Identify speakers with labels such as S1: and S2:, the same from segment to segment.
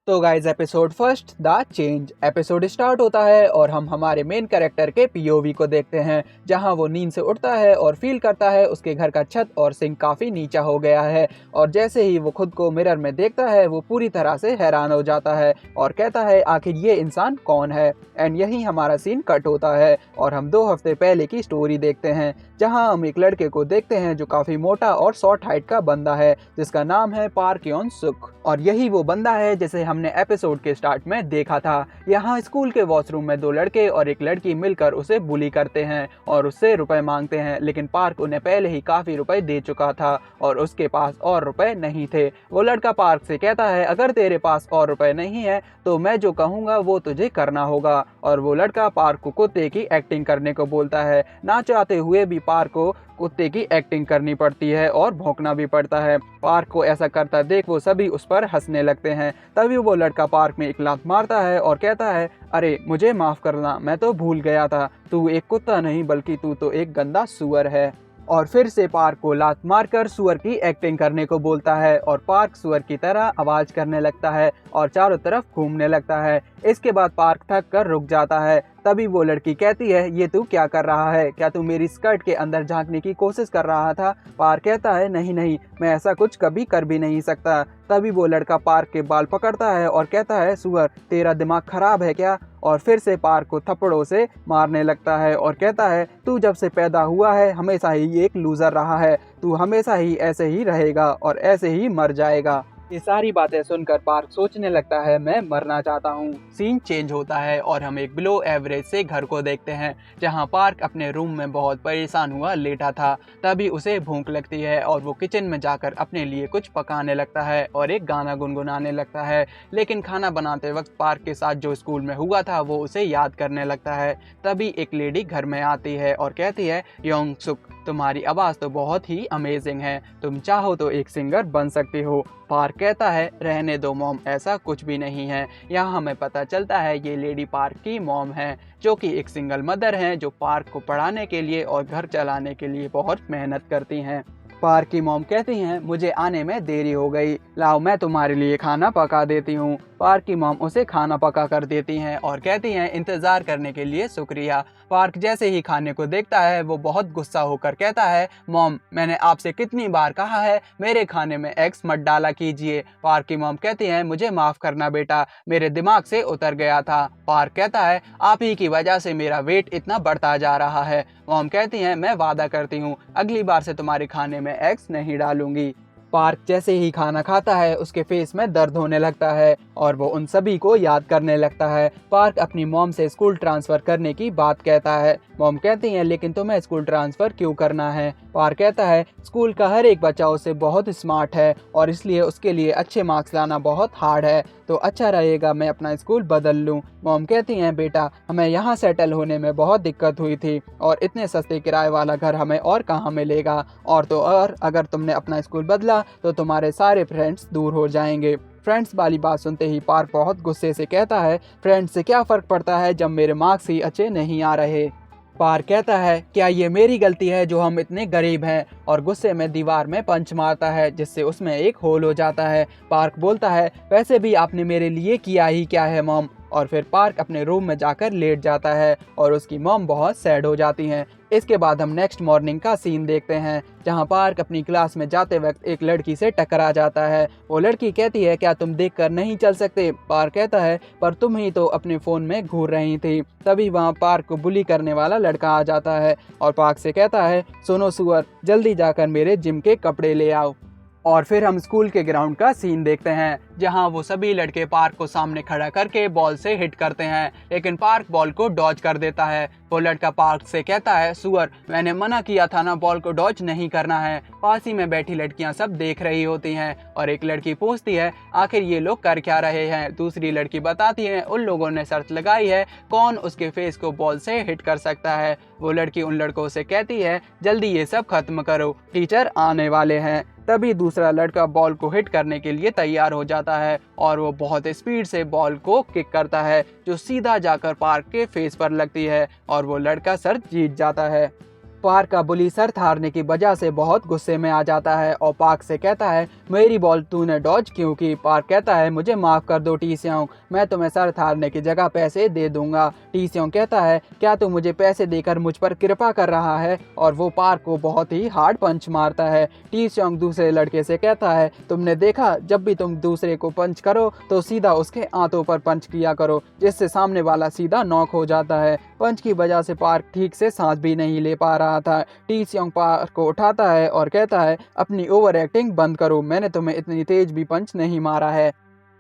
S1: तो guys episode first the change episode start होता है और हम हमारे मेन कैरेक्टर के पीओवी को देखते हैं, जहां वो नींद से उठता है और फील करता है उसके घर का छत और सिंक काफी नीचा हो गया है। और जैसे ही वो खुद को मिरर में देखता है वो पूरी तरह से हैरान हो जाता है और कहता है आखिर ये इंसान कौन है। एंड यही हमारा सीन कट होता है और हम 2 हफ्ते पहले की स्टोरी देखते हैं, जहां हम एक लड़के को देखते हैं जो काफी मोटा और शॉर्ट हाइट का बंदा है, जिसका नाम है पार्क योन सुक। और यही वो बंदा है जिसे हमने एपिसोड के स्टार्ट में देखा था। यहाँ स्कूल के वॉशरूम में 2 लड़के और एक लड़की मिलकर उसे बुली करते हैं और उससे रुपए मांगते हैं, लेकिन पार्क उन्हें पहले ही काफी रुपए दे चुका था और उसके पास और रुपए नहीं थे। वो लड़का पार्क से कहता है अगर तेरे पास और रुपए नहीं है तो मैं जो कहूँगा वो तुझे करना होगा। और वो लड़का पार्क को कुत्ते की एक्टिंग करने को बोलता है। ना चाहते हुए भी पार्क को कुत्ते की एक्टिंग करनी पड़ती है और भौंकना भी पड़ता है। पार्क को ऐसा करता देख वो सभी उस पर हंसने लगते हैं। तभी वो लड़का पार्क में एक लात मारता है और कहता है अरे मुझे माफ करना, मैं तो भूल गया था, तू एक कुत्ता नहीं बल्कि तू तो एक गंदा सुअर है। और फिर से पार्क को लात मारकर सुअर की एक्टिंग करने को बोलता है और पार्क सुअर की तरह आवाज करने लगता है और चारों तरफ घूमने लगता है। इसके बाद पार्क थक कर रुक जाता है। तभी वो लड़की कहती है ये तू क्या कर रहा है, क्या तू मेरी स्कर्ट के अंदर झांकने की कोशिश कर रहा था। पार्क कहता है नहीं नहीं, मैं ऐसा कुछ कभी कर भी नहीं सकता। तभी वो लड़का पार्क के बाल पकड़ता है और कहता है सुअर तेरा दिमाग खराब है क्या। और फिर से पार्क को थप्पड़ों से मारने लगता है और कहता है तू जब से पैदा हुआ है हमेशा ही एक लूजर रहा है, तू हमेशा ही ऐसे ही रहेगा और ऐसे ही मर जाएगा। ये सारी बातें सुनकर पार्क सोचने लगता है मैं मरना चाहता हूँ। सीन चेंज होता है और हम एक बिलो एवरेज से घर को देखते हैं, जहाँ पार्क अपने रूम में बहुत परेशान हुआ लेटा था। तभी उसे भूख लगती है और वो किचन में जाकर अपने लिए कुछ पकाने लगता है और एक गाना गुनगुनाने लगता है। लेकिन खाना बनाते वक्त पार्क के साथ जो स्कूल में हुआ था वो उसे याद करने लगता है। तभी एक लेडी घर में आती है और कहती है योंग सुक, तुम्हारी आवाज़ तो बहुत ही अमेजिंग है, तुम चाहो तो एक सिंगर बन सकती हो। पार्क कहता है रहने दो मॉम, ऐसा कुछ भी नहीं है। यहाँ हमें पता चलता है ये लेडी पार्क की मॉम है, जो कि एक सिंगल मदर हैं जो पार्क को पढ़ाने के लिए और घर चलाने के लिए बहुत मेहनत करती हैं। पार्क की मॉम कहती हैं मुझे आने में देरी हो गई, लाओ मैं तुम्हारे लिए खाना पका देती हूँ। पार्क की मॉम उसे खाना पका कर देती हैं और कहती हैं इंतज़ार करने के लिए शुक्रिया। पार्क जैसे ही खाने को देखता है वो बहुत गुस्सा होकर कहता है मॉम मैंने आपसे कितनी बार कहा है मेरे खाने में एग्स मत डाला कीजिए। पार्क की मॉम कहती हैं मुझे माफ़ करना बेटा, मेरे दिमाग से उतर गया था। पार्क कहता है आप ही की वजह से मेरा वेट इतना बढ़ता जा रहा है। मॉम कहती हैं मैं वादा करती हूँ अगली बार से तुम्हारे खाने में एग्स नहीं डालूंगी। पार्क जैसे ही खाना खाता है उसके फेस में दर्द होने लगता है और वो उन सभी को याद करने लगता है। पार्क अपनी मॉम से स्कूल ट्रांसफ़र करने की बात कहता है। मॉम कहती हैं लेकिन तुम्हें स्कूल ट्रांसफ़र क्यों करना है। पार्क कहता है स्कूल का हर एक बच्चा उससे बहुत स्मार्ट है और इसलिए उसके लिए अच्छे मार्क्स लाना बहुत हार्ड है, तो अच्छा रहेगा मैं अपना स्कूल बदल लूँ। मॉम कहती हैं बेटा हमें यहाँ सेटल होने में बहुत दिक्कत हुई थी और इतने सस्ते किराए वाला घर हमें और कहाँ मिलेगा, और तो और अगर तुमने अपना स्कूल बदला तो तुम्हारे सारे फ्रेंड्स दूर हो जाएंगे। फ्रेंड्स वाली बात सुनते ही पार्क बहुत गुस्से से कहता है फ्रेंड्स से क्या फ़र्क पड़ता है जब मेरे मार्क्स ही अच्छे नहीं आ रहे। पार्क कहता है क्या ये मेरी गलती है जो हम इतने गरीब हैं, और गुस्से में दीवार में पंच मारता है जिससे उसमें एक होल हो जाता है। पार्क बोलता है वैसे भी आपने मेरे लिए किया ही क्या है मॉम। और फिर पार्क अपने रूम में जाकर लेट जाता है और उसकी मॉम बहुत सैड हो जाती हैं। इसके बाद हम नेक्स्ट मॉर्निंग का सीन देखते हैं, जहां पार्क अपनी क्लास में जाते वक्त एक लड़की से टकरा जाता है। वो लड़की कहती है क्या तुम देखकर नहीं चल सकते। पार्क कहता है पर तुम ही तो अपने फ़ोन में घूर रही थी। तभी वहां पार्क को बुली करने वाला लड़का आ जाता है और पार्क से कहता है सुनो सुअर, जल्दी जाकर मेरे जिम के कपड़े ले आओ। और फिर हम स्कूल के ग्राउंड का सीन देखते हैं, जहां वो सभी लड़के पार्क को सामने खड़ा करके बॉल से हिट करते हैं, लेकिन पार्क बॉल को डॉज कर देता है। वो लड़का पार्क से कहता है सुअर मैंने मना किया था ना, बॉल को डॉज नहीं करना है। पास ही में बैठी लड़कियां सब देख रही होती हैं और एक लड़की पूछती है आखिर ये लोग कर क्या रहे हैं। दूसरी लड़की बताती है उन लोगों ने शर्त लगाई है कौन उसके फेस को बॉल से हिट कर सकता है। वो लड़की उन लड़कों से कहती है जल्दी ये सब खत्म करो, टीचर आने वाले हैं। तभी दूसरा लड़का बॉल को हिट करने के लिए तैयार हो जाता है और वो बहुत स्पीड से बॉल को किक करता है जो सीधा जाकर पार्क के फेस पर लगती है और वो लड़का सर जीत जाता है। पार्क का बुली सर हारने की वजह से बहुत गुस्से में आ जाता है और पार्क से कहता है मेरी बॉल तूने डॉज क्यों की। पार्क कहता है मुझे माफ कर दो टी स्योंग, मैं तुम्हें सर हारने की जगह पैसे दे दूंगा। टी स्योंग कहता है क्या तू मुझे पैसे देकर मुझ पर कृपा कर रहा है, और वो पार्क को बहुत ही हार्ड पंच मारता है। टी स्योंग दूसरे लड़के से कहता है तुमने देखा जब भी तुम दूसरे को पंच करो तो सीधा उसके आंतों पर पंच किया करो, जिससे सामने वाला सीधा नॉक हो जाता है। पंच की वजह से पार्क ठीक से सांस भी नहीं ले पा रहा था। टी स्योंग पार्क को उठाता है और कहता है अपनी ओवर एक्टिंग बंद करो, मैंने तुम्हें इतनी तेज भी पंच नहीं मारा है।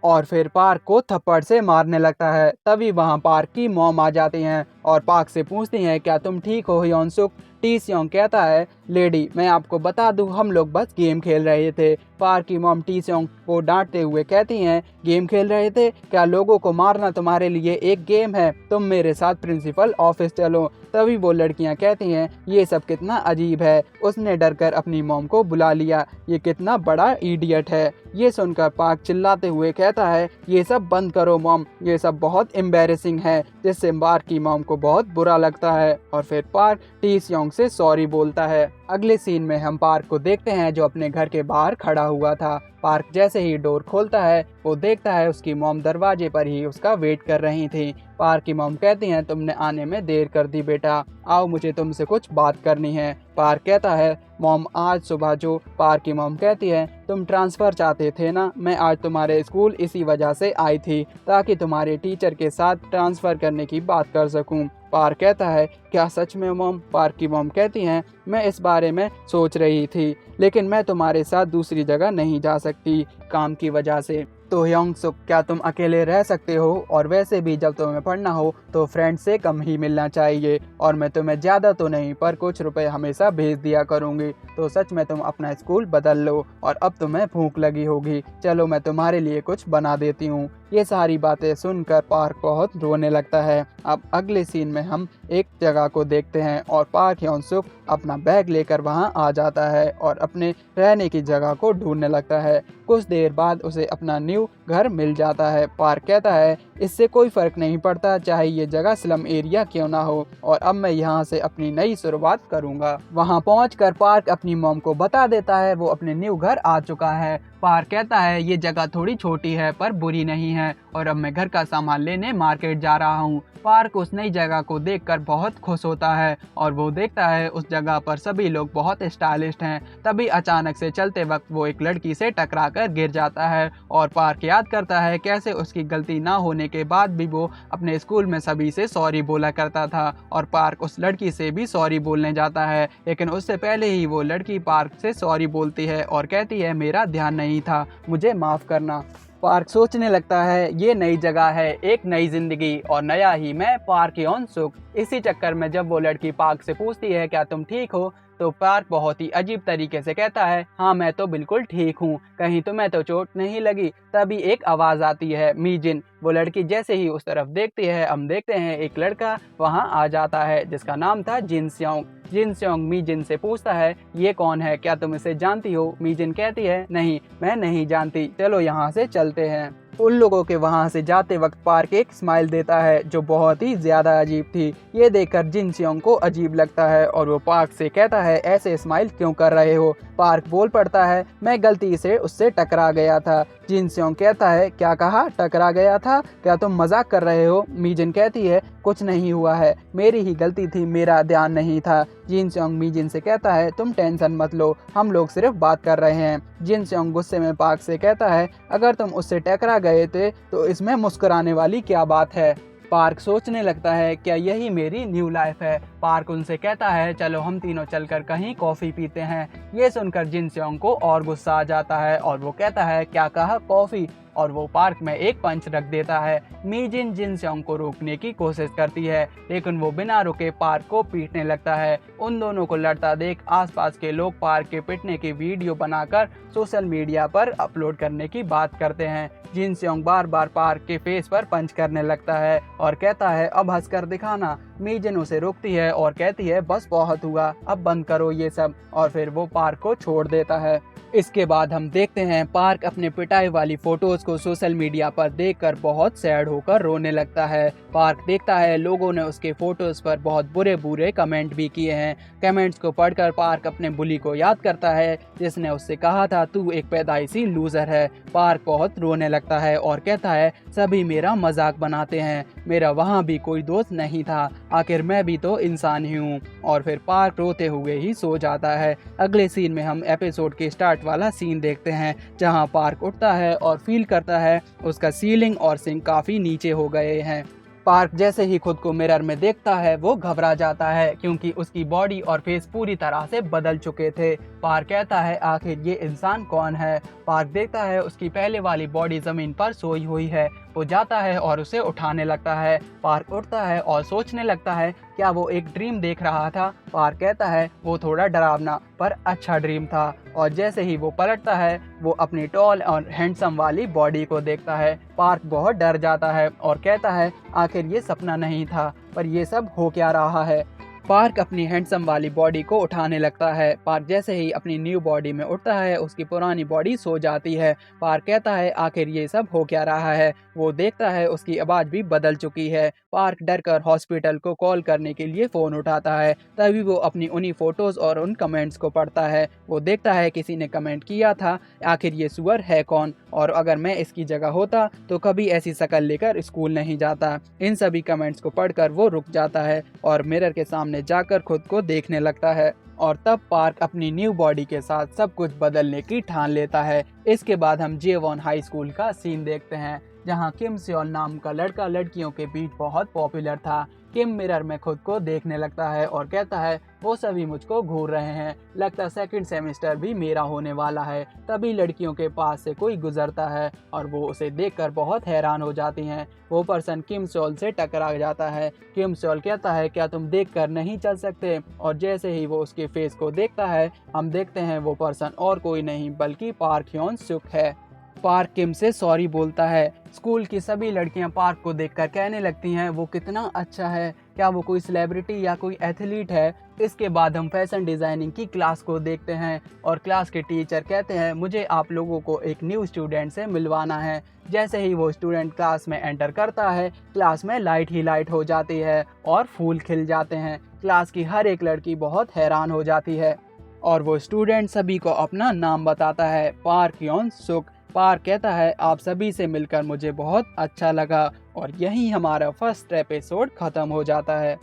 S1: और फिर पार्क को थप्पड़ से मारने लगता है। तभी वहां पार्क की मॉम आ जाती हैं और पार्क से पूछती हैं क्या तुम ठीक हो ह्योन-सुक। टी स्योंग कहता है लेडी मैं आपको बता दूं हम लोग बस गेम खेल रहे थे। पार्क की मॉम टी स्योंग को डांटते हुए कहती हैं गेम खेल रहे थे, क्या लोगों को मारना तुम्हारे लिए एक गेम है, तुम मेरे साथ प्रिंसिपल ऑफिस चलो। तभी वो लड़कियां कहती हैं ये सब कितना अजीब है, उसने डरकर अपनी मॉम को बुला लिया, ये कितना बड़ा इडियट है। ये सुनकर पार्क चिल्लाते हुए कहता है ये सब बंद करो मॉम, ये सब बहुत एम्बैरेसिंग है, जिससे पार्क की मॉम को बहुत बुरा लगता है। और फिर पार्क टी स्योंग से सॉरी बोलता है। अगले सीन में हम पार्क को देखते हैं जो अपने घर के बाहर खड़ा हुआ था। पार्क जैसे ही डोर खोलता है वो देखता है उसकी मॉम दरवाजे पर ही उसका वेट कर रही थी। पार्क की मॉम कहती हैं तुमने आने में देर कर दी बेटा, आओ मुझे तुमसे कुछ बात करनी है। पार्क कहता है मॉम आज सुबह जो। पार्क की मॉम कहती है तुम ट्रांसफ़र चाहते थे ना, मैं आज तुम्हारे स्कूल इसी वजह से आई थी ताकि तुम्हारे टीचर के साथ ट्रांसफ़र करने की बात कर सकूं। पार्क कहता है क्या सच में मॉम। पार्क की मॉम कहती हैं मैं इस बारे में सोच रही थी, लेकिन मैं तुम्हारे साथ दूसरी जगह नहीं जा सकती काम की वजह से। तो ह्योंग-सुक क्या तुम अकेले रह सकते हो, और वैसे भी जब तुम्हें पढ़ना हो तो फ्रेंड से कम ही मिलना चाहिए, और मैं तुम्हें ज़्यादा तो नहीं पर कुछ रुपए हमेशा भेज दिया करूँगी। तो सच में तुम अपना स्कूल बदल लो, और अब तुम्हें भूख लगी होगी, चलो मैं तुम्हारे लिए कुछ बना देती हूँ। ये सारी बातें सुनकर पार्क बहुत रोने लगता है। अब अगले सीन में हम एक जगह को देखते हैं और पार्क ह्योंग-सुक अपना बैग लेकर वहाँ आ जाता है और अपने रहने की जगह को ढूंढने लगता है। कुछ देर बाद उसे अपना न्यू घर मिल जाता है। पार्क कहता है इससे कोई फर्क नहीं पड़ता चाहे ये जगह स्लम एरिया क्यों ना हो, और अब मैं यहाँ से अपनी नई शुरुआत करूँगा। वहाँ पहुँचकर पार्क अपनी मॉम को बता देता है वो अपने न्यू घर आ चुका है। पार्क कहता है ये जगह थोड़ी छोटी है पर बुरी नहीं है, और अब मैं घर का सामान लेने मार्केट जा रहा हूँ। पार्क उस नई जगह को देखकर बहुत खुश होता है और वो देखता है उस जगह पर सभी लोग बहुत स्टाइलिश हैं। तभी अचानक से चलते वक्त वो एक लड़की से टकराकर गिर जाता है और पार्क याद करता है कैसे उसकी गलती ना होने के बाद भी वो अपने स्कूल में सभी से सॉरी बोला करता था, और पार्क उस लड़की से भी सॉरी बोलने जाता है, लेकिन उससे पहले ही वो लड़की पार्क से सॉरी बोलती है और कहती है मेरा ध्यान नहीं था, मुझे माफ़ करना। पार्क सोचने लगता है ये नई जगह है, एक नई जिंदगी और नया ही मैं पार्क ह्योन-सुक। इसी चक्कर में जब वो लड़की पार्क से पूछती है क्या तुम ठीक हो, तो पार्क बहुत ही अजीब तरीके से कहता है हाँ मैं तो बिल्कुल ठीक हूँ, कहीं तुम्हें तो चोट नहीं लगी। तभी एक आवाज़ आती है मीजिन। वो लड़की जैसे ही उस तरफ देखती है हम देखते हैं एक लड़का वहाँ आ जाता है जिसका नाम था जिन स्योंग। जिन स्योंग मीजिन से पूछता है ये कौन है, क्या तुम इसे जानती हो। मीजिन कहती है नहीं मैं नहीं जानती, चलो यहाँ से चलते हैं। उन लोगों के वहाँ से जाते वक्त पार्क एक स्माइल देता है जो बहुत ही ज़्यादा अजीब थी। ये देखकर जिन स्योंग को अजीब लगता है और वो पार्क से कहता है ऐसे स्माइल क्यों कर रहे हो। पार्क बोल पड़ता है मैं गलती से उससे टकरा गया था। जिन स्योंग कहता है क्या कहा, टकरा गया था, क्या तुम मजाक कर रहे हो। मीजिन कहती है कुछ नहीं हुआ है, मेरी ही गलती थी, मेरा ध्यान नहीं था। जिन स्योंग मीजिन से कहता है तुम टेंशन मत लो, हम लोग सिर्फ बात कर रहे हैं। जिन स्योंग गुस्से में पार्क से कहता है अगर तुम उससे टकरा गए थे तो इसमें मुस्कुराने वाली क्या बात है। पार्क सोचने लगता है क्या यही मेरी न्यू लाइफ है। पार्क उनसे कहता है चलो हम तीनों चलकर कहीं कॉफ़ी पीते हैं। ये सुनकर जिन स्योंग को और गुस्सा आ जाता है और वो कहता है क्या कहा कॉफ़ी, और वो पार्क में एक पंच रख देता है। मीजिन जिन स्योंग को रोकने की कोशिश करती है लेकिन वो बिना रुके पार्क को पीटने लगता है। उन दोनों को लड़ता देख आसपास के लोग पार्क के पीटने की वीडियो बनाकर सोशल मीडिया पर अपलोड करने की बात करते हैं। जिन स्योंग बार बार पार्क के फेस पर पंच करने लगता है और कहता है अब हंसकर दिखाना। मीजिन उसे रोकती है और कहती है बस बहुत हुआ, अब बंद करो ये सब, और फिर वो पार्क को छोड़ देता है। इसके बाद हम देखते हैं पार्क अपने पिटाई वाली फोटोज को सोशल मीडिया पर देखकर बहुत सैड होकर रोने लगता है। पार्क देखता है लोगों ने उसके फोटोज पर बहुत बुरे बुरे कमेंट भी किए हैं। कमेंट्स को पढ़कर पार्क अपने बुली को याद करता है जिसने उससे कहा था तू एक पैदाइशी लूजर है। पार्क बहुत रोने लगता है और कहता है सभी मेरा मजाक बनाते हैं, मेरा वहाँ भी कोई दोस्त नहीं था, आखिर मैं भी तो इंसान ही हूँ। और फिर पार्क रोते हुए ही सो जाता है। अगले सीन में हम एपिसोड के स्टार्ट वाला सीन देखते हैं जहां पार्क उठता है और फील करता है उसका सीलिंग और सिंक काफी नीचे हो गए हैं। पार्क जैसे ही खुद को मिरर में देखता है वो घबरा जाता है क्योंकि उसकी बॉडी और फेस पूरी तरह से बदल चुके थे। पार्क कहता है आखिर ये इंसान कौन है। पार्क देखता है उसकी पहले वाली बॉडी जमीन पर सोई हुई है। वो जाता है और उसे उठाने लगता है। पार्क उठता है और सोचने लगता है क्या वो एक ड्रीम देख रहा था। पार्क कहता है वो थोड़ा डरावना पर अच्छा ड्रीम था। और जैसे ही वो पलटता है वो अपनी टॉल और हैंडसम वाली बॉडी को देखता है। पार्क बहुत डर जाता है और कहता है आखिर ये सपना नहीं था, पर ये सब हो क्या रहा है। पार्क अपनी हैंडसम वाली बॉडी को उठाने लगता है। पार्क जैसे ही अपनी न्यू बॉडी में उठता है उसकी पुरानी बॉडी सो जाती है। पार्क कहता है आखिर ये सब हो क्या रहा है। वो देखता है उसकी आवाज़ भी बदल चुकी है। पार्क डरकर हॉस्पिटल को कॉल करने के लिए फ़ोन उठाता है। तभी वो अपनी उन्हीं फ़ोटोज़ और उन कमेंट्स को पढ़ता है। वो देखता है किसी ने कमेंट किया था आखिर ये सुअर है कौन, और अगर मैं इसकी जगह होता तो कभी ऐसी शक्ल लेकर स्कूल नहीं जाता। इन सभी कमेंट्स को पढ़कर वो रुक जाता है और मिरर के सामने जाकर खुद को देखने लगता है। और तब पार्क अपनी न्यू बॉडी के साथ सब कुछ बदलने की ठान लेता है। इसके बाद हम जेवॉन हाई स्कूल का सीन देखते हैं जहां किम सेओल नाम का लड़का लड़कियों के बीच बहुत पॉपुलर था। किम मिरर में खुद को देखने लगता है और कहता है वो सभी मुझको घूर रहे हैं, लगता सेकंड सेमेस्टर भी मेरा होने वाला है। तभी लड़कियों के पास से कोई गुजरता है और वो उसे देखकर बहुत हैरान हो जाती हैं। वो पर्सन किम सेओल से टकरा जाता है। किम सेओल कहता है क्या तुम देखकर नहीं चल सकते, और जैसे ही वो उसके फेस को देखता है हम देखते हैं वो पर्सन और कोई नहीं बल्कि पार्क ह्योन सुक है। पार्क किम से सॉरी बोलता है। स्कूल की सभी लड़कियां पार्क को देखकर कहने लगती हैं वो कितना अच्छा है, क्या वो कोई सेलिब्रिटी या कोई एथलीट है। इसके बाद हम फैशन डिज़ाइनिंग की क्लास को देखते हैं और क्लास के टीचर कहते हैं मुझे आप लोगों को एक न्यू स्टूडेंट से मिलवाना है। जैसे ही वो स्टूडेंट क्लास में एंटर करता है क्लास में लाइट ही लाइट हो जाती है और फूल खिल जाते हैं। क्लास की हर एक लड़की बहुत हैरान हो जाती है और वो स्टूडेंट सभी को अपना नाम बताता है, पार्क ह्योन सुक। पार्क कहता है आप सभी से मिलकर मुझे बहुत अच्छा लगा, और यहीं हमारा फर्स्ट एपिसोड खत्म हो जाता है।